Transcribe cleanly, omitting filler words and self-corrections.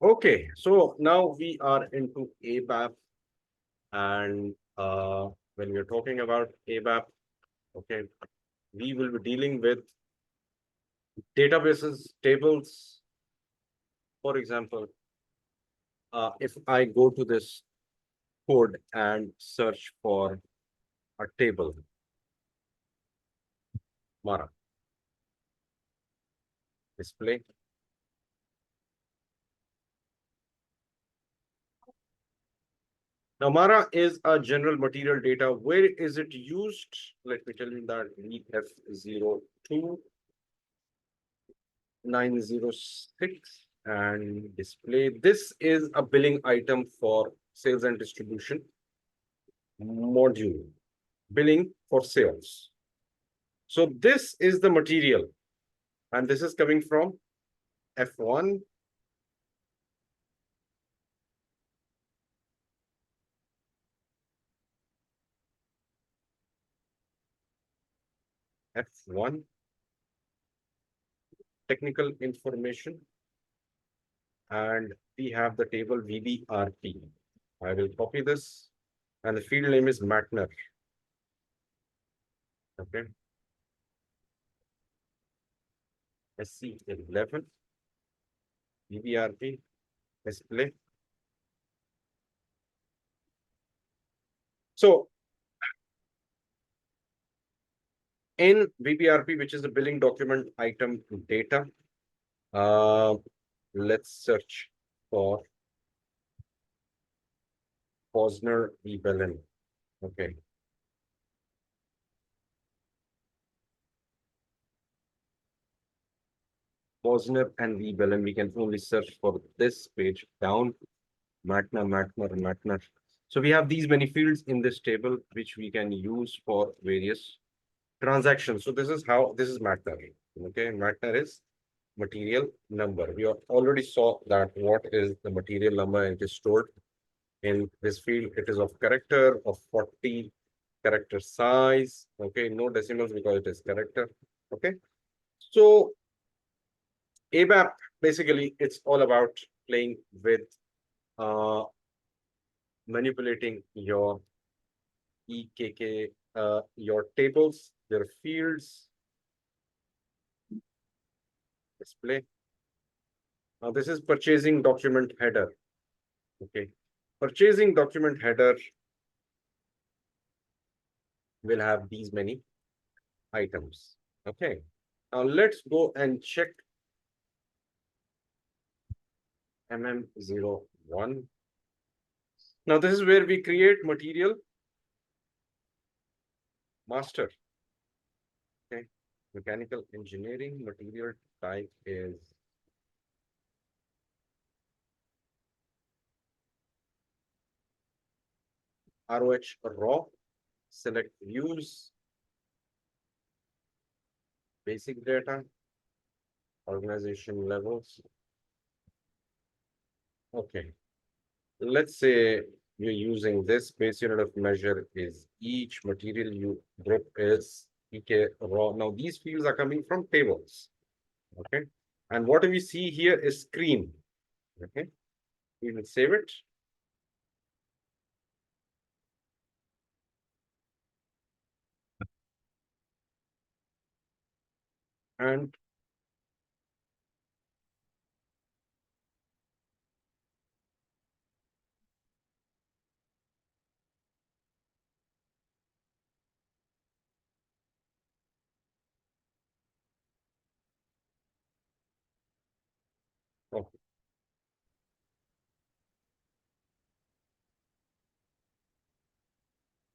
Okay, so now we are into ABAP, and when we're talking about ABAP, okay, we will be dealing with databases, tables. For example, if I go to this code and search for a table, Mara, display. Now, Mara is a general material data. Where is it used? Let me tell you that VF02906 and display. This is a billing item for sales and distribution module, billing for sales. So this is the material, and this is coming from F1. F1 technical information, and we have the table VBRP. I will copy this, and the field name is Matner. Okay, SC11 VBRP display. So in VBRP, which is the billing document item data, let's search for Posner v. Bellin. Okay. Posner and v. Bellin, we can only search for this page down. Matner. So we have these many fields in this table, which we can use for various transactions. So this is Matner. Okay, Matner is material number. We already saw that what is the material number, and it is stored in this field. It is of character of 40 character size. Okay, no decimals because it is character. Okay, so ABAP basically it's all about playing with uh, manipulating your EKK, your tables, their fields, display. Now this is purchasing document header. Okay, purchasing document header will have these many items. Okay, now let's go and check MM01. Now this is where we create material master. Okay, mechanical engineering material type is ROH raw. Select views, basic data, organization levels. Okay, let's say you're using this base unit of measure is each material you group is EK raw. Now these fields are coming from tables. Okay, and what we see here is screen. Okay, we will save it. And okay.